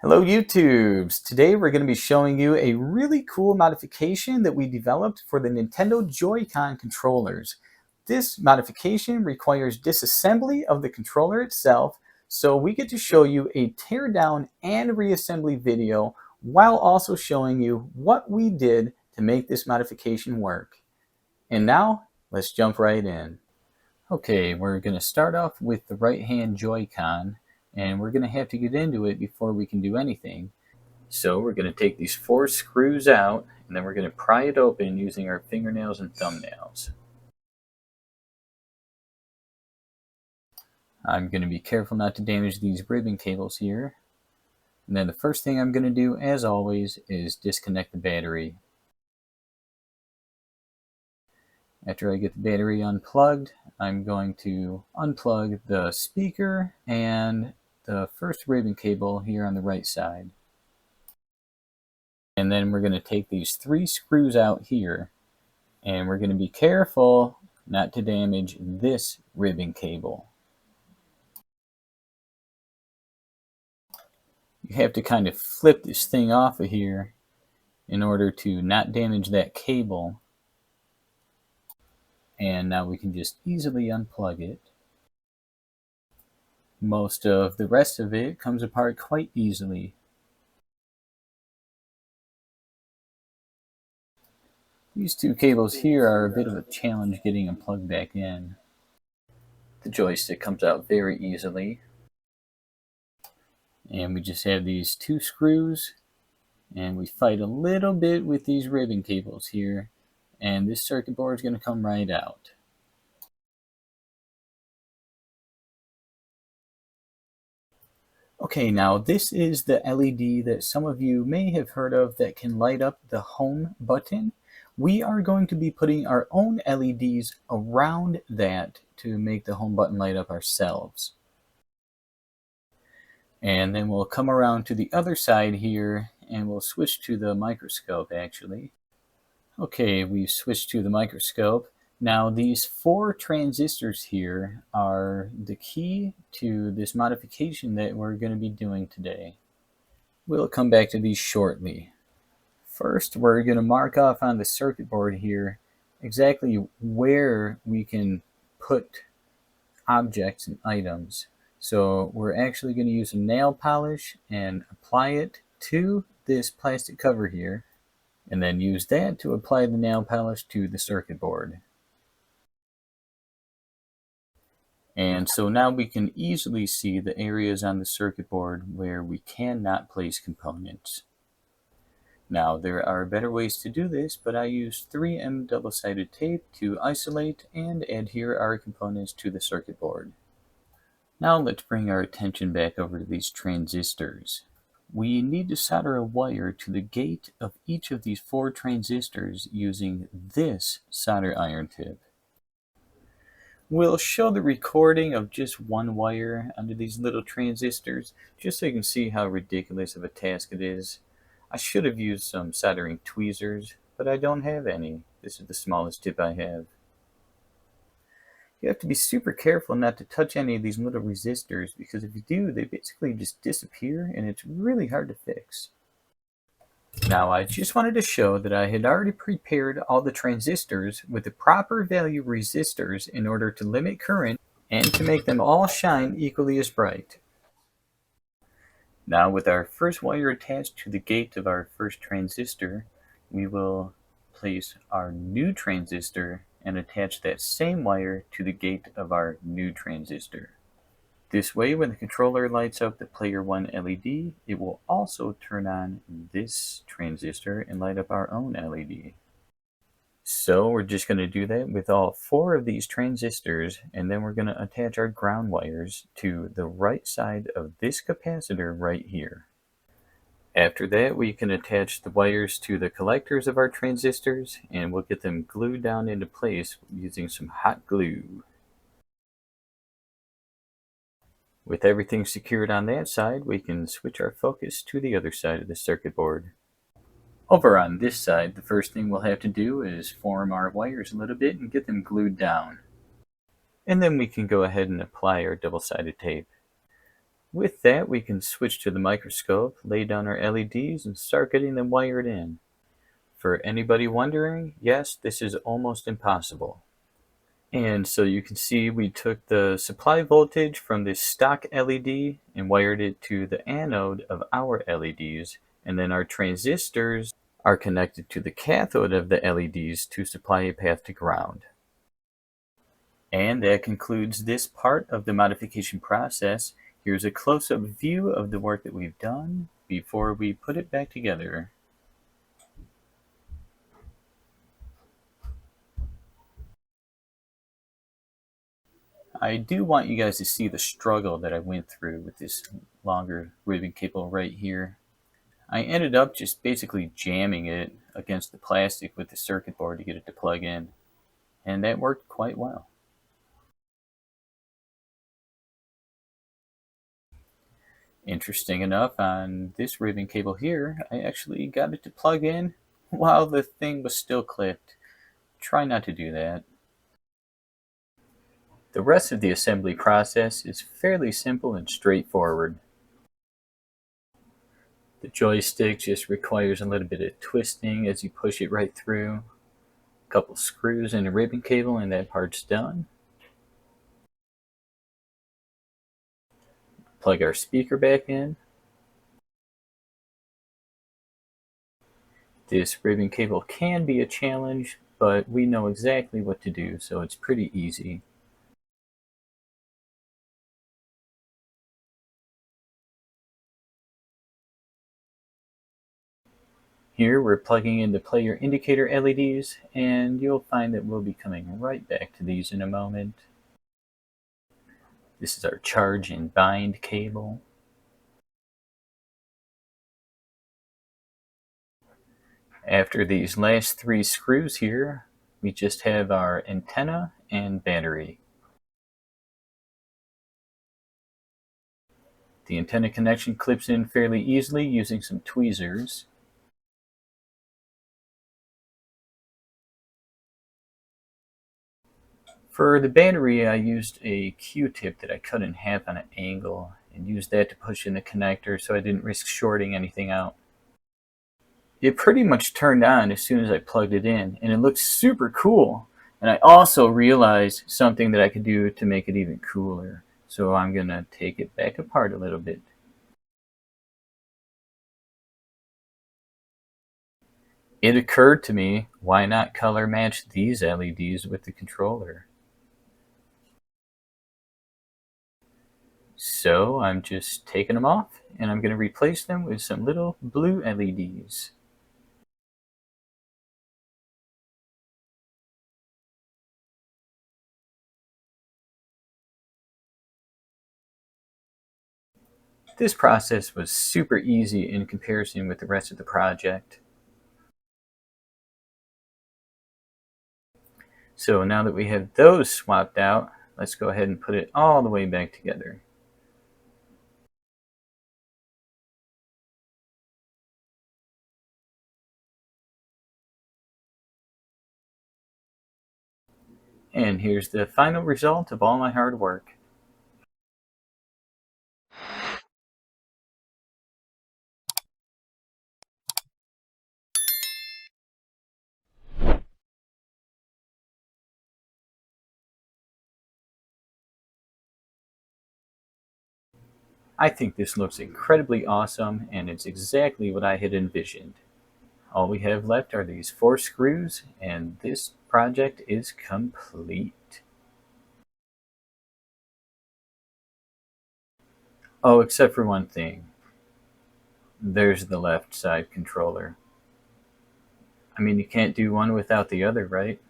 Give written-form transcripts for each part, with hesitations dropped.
Hello YouTubes! Today we're going to be showing you a really cool modification that we developed for the Nintendo Joy-Con controllers. This modification requires disassembly of the controller itself, so we get to show you a teardown and reassembly video while also showing you what we did to make this modification work. And now, let's jump right in. Okay, we're going to start off with the right hand Joy-Con, and we're going to have to get into it before we can do anything. So we're going to take these 4 screws out, and then we're going to pry it open using our fingernails and thumbnails. I'm going to be careful not to damage these ribbon cables here. And then the first thing I'm going to do, as always, is disconnect the battery. After I get the battery unplugged, I'm going to unplug the speaker and the first ribbon cable here on the right side. And then we're going to take these 3 screws out here, and we're going to be careful not to damage this ribbon cable. You have to kind of flip this thing off of here in order to not damage that cable. And now we can just easily unplug it. Most of the rest of it comes apart quite easily. These 2 cables here are a bit of a challenge getting them plugged back in. The joystick comes out very easily. And we just have these 2 screws, and we fight a little bit with these ribbon cables here, and this circuit board is going to come right out. Okay, now this is the LED that some of you may have heard of that can light up the home button. We are going to be putting our own LEDs around that to make the home button light up ourselves. And then we'll come around to the other side here, and we'll switch to the microscope actually. Okay, we've switched to the microscope. Now these 4 transistors here are the key to this modification that we're going to be doing today. We'll come back to these shortly. First, we're going to mark off on the circuit board here exactly where we can put objects and items. So we're actually going to use some nail polish and apply it to this plastic cover here, and then use that to apply the nail polish to the circuit board. And so now we can easily see the areas on the circuit board where we cannot place components. Now there are better ways to do this, but I use 3M double-sided tape to isolate and adhere our components to the circuit board. Now let's bring our attention back over to these transistors. We need to solder a wire to the gate of each of these 4 transistors using this solder iron tip. We'll show the recording of just 1 wire under these little transistors, just so you can see how ridiculous of a task it is. I should have used some soldering tweezers, but I don't have any. This is the smallest tip I have. You have to be super careful not to touch any of these little resistors, because if you do, they basically just disappear and it's really hard to fix. Now I just wanted to show that I had already prepared all the transistors with the proper value resistors in order to limit current and to make them all shine equally as bright. Now with our first wire attached to the gate of our first transistor, we will place our new transistor and attach that same wire to the gate of our new transistor. This way, when the controller lights up the player 1 LED, it will also turn on this transistor and light up our own LED. So we're just going to do that with all 4 of these transistors, and then we're going to attach our ground wires to the right side of this capacitor right here. After that, we can attach the wires to the collectors of our transistors, and we'll get them glued down into place using some hot glue. With everything secured on that side, we can switch our focus to the other side of the circuit board. Over on this side, the first thing we'll have to do is form our wires a little bit and get them glued down. And then we can go ahead and apply our double-sided tape. With that, we can switch to the microscope, lay down our LEDs, and start getting them wired in. For anybody wondering, yes, this is almost impossible. And so you can see we took the supply voltage from this stock LED and wired it to the anode of our LEDs, and then our transistors are connected to the cathode of the LEDs to supply a path to ground. And that concludes this part of the modification process. Here's a close-up view of the work that we've done before we put it back together. I do want you guys to see the struggle that I went through with this longer ribbon cable right here. I ended up just basically jamming it against the plastic with the circuit board to get it to plug in, and that worked quite well. Interesting enough, on this ribbon cable here, I actually got it to plug in while the thing was still clipped. Try not to do that. The rest of the assembly process is fairly simple and straightforward. The joystick just requires a little bit of twisting as you push it right through. A couple screws and a ribbon cable and that part's done. Plug our speaker back in. This ribbon cable can be a challenge, but we know exactly what to do, so it's pretty easy. Here we're plugging in the player indicator LEDs, and you'll find that we'll be coming right back to these in a moment. This is our charge and bind cable. After these last three screws here, we just have our antenna and battery. The antenna connection clips in fairly easily using some tweezers. For the battery, I used a Q-tip that I cut in half on an angle and used that to push in the connector so I didn't risk shorting anything out. It pretty much turned on as soon as I plugged it in, and it looks super cool. And I also realized something that I could do to make it even cooler. So I'm going to take it back apart a little bit. It occurred to me, why not color match these LEDs with the controller? So I'm just taking them off, and I'm going to replace them with some little blue LEDs. This process was super easy in comparison with the rest of the project. So now that we have those swapped out, let's go ahead and put it all the way back together. And here's the final result of all my hard work. I think this looks incredibly awesome, and it's exactly what I had envisioned. All we have left are these 4 screws, and this project is complete. Oh, except for one thing. There's the left side controller. I mean, you can't do one without the other, right?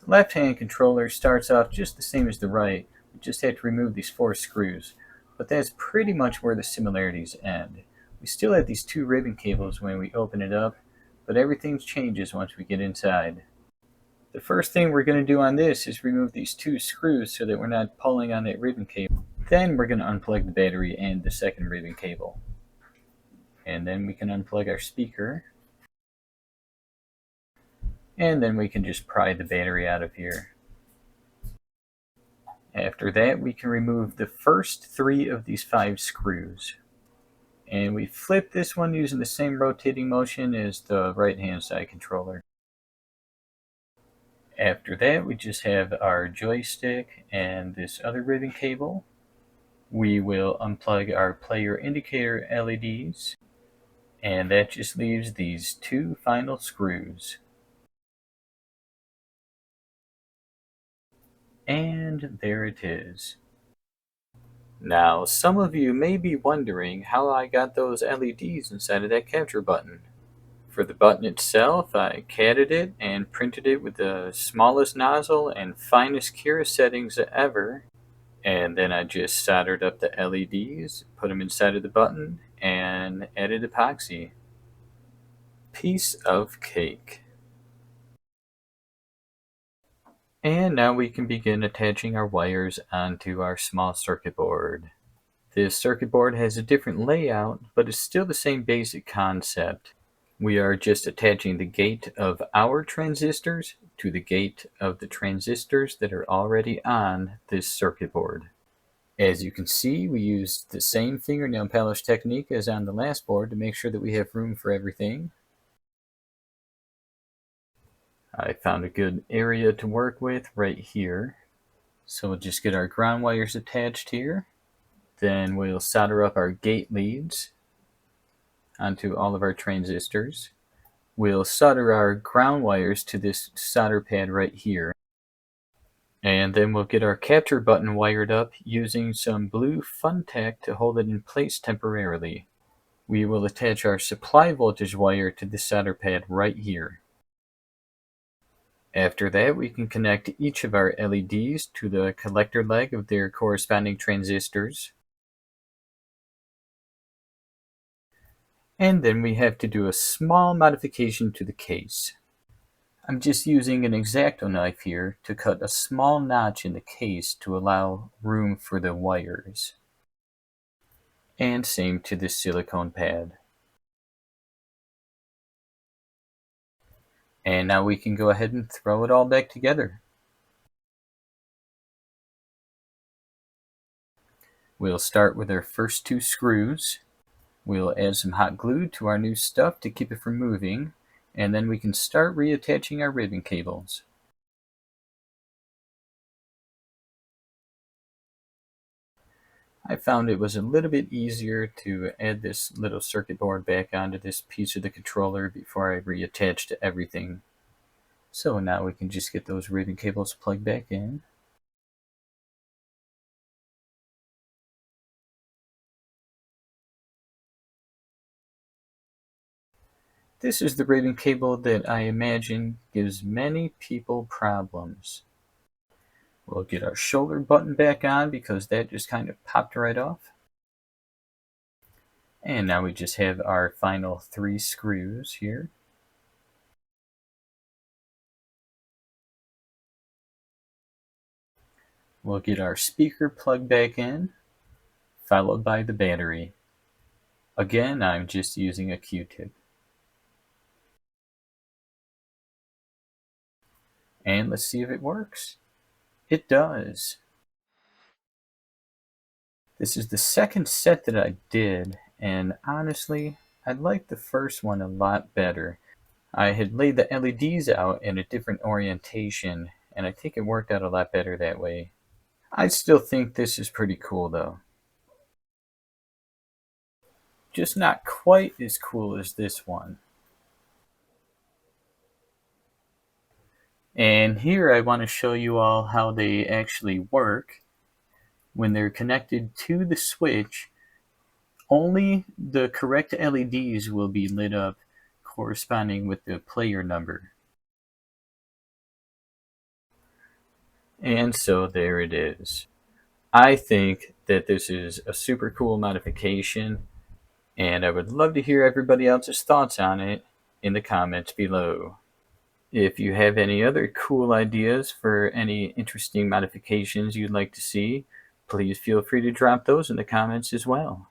The left-hand controller starts off just the same as the right. We just had to remove these 4 screws. But that's pretty much where the similarities end. We still have these 2 ribbon cables when we open it up, but everything changes once we get inside. The first thing we're going to do on this is remove these 2 screws so that we're not pulling on that ribbon cable. Then we're going to unplug the battery and the second ribbon cable. And then we can unplug our speaker. And then we can just pry the battery out of here. After that, we can remove the first 3 of these 5 screws. And we flip this one using the same rotating motion as the right-hand side controller. After that, we just have our joystick and this other ribbon cable. We will unplug our player indicator LEDs, and that just leaves these 2 final screws. And there it is. Now, some of you may be wondering how I got those LEDs inside of that capture button. For the button itself, I catted it and printed it with the smallest nozzle and finest cure settings ever. And then I just soldered up the LEDs, put them inside of the button, and added epoxy. Piece of cake. And now we can begin attaching our wires onto our small circuit board. This circuit board has a different layout, but it's still the same basic concept. We are just attaching the gate of our transistors to the gate of the transistors that are already on this circuit board. As you can see, we used the same fingernail polish technique as on the last board to make sure that we have room for everything. I found a good area to work with right here. So we'll just get our ground wires attached here. Then we'll solder up our gate leads onto all of our transistors. We'll solder our ground wires to this solder pad right here. And then we'll get our capture button wired up using some blue Fun Tack to hold it in place temporarily. We will attach our supply voltage wire to the solder pad right here. After that, we can connect each of our LEDs to the collector leg of their corresponding transistors. And then we have to do a small modification to the case. I'm just using an X-Acto knife here to cut a small notch in the case to allow room for the wires. And same to the silicone pad. And now we can go ahead and throw it all back together. We'll start with our first 2 screws. We'll add some hot glue to our new stuff to keep it from moving, and then we can start reattaching our ribbon cables. I found it was a little bit easier to add this little circuit board back onto this piece of the controller before I reattached everything. So now we can just get those ribbon cables plugged back in. This is the ribbon cable that I imagine gives many people problems. We'll get our shoulder button back on because that just kind of popped right off. And now we just have our final 3 screws here. We'll get our speaker plugged back in, followed by the battery. Again, I'm just using a Q-tip. And let's see if it works. It does. This is the second set that I did, and honestly, I liked the first one a lot better. I had laid the LEDs out in a different orientation, and I think it worked out a lot better that way. I still think this is pretty cool though. Just not quite as cool as this one. And here I want to show you all how they actually work. When they're connected to the switch, only the correct LEDs will be lit up corresponding with the player number. And so there it is. I think that this is a super cool modification, and I would love to hear everybody else's thoughts on it in the comments below. If you have any other cool ideas for any interesting modifications you'd like to see, please feel free to drop those in the comments as well.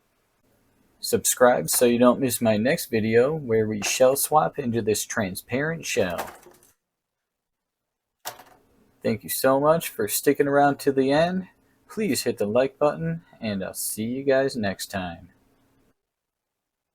Subscribe so you don't miss my next video where we shell swap into this transparent shell. Thank you so much for sticking around to the end. Please hit the like button, and I'll see you guys next time.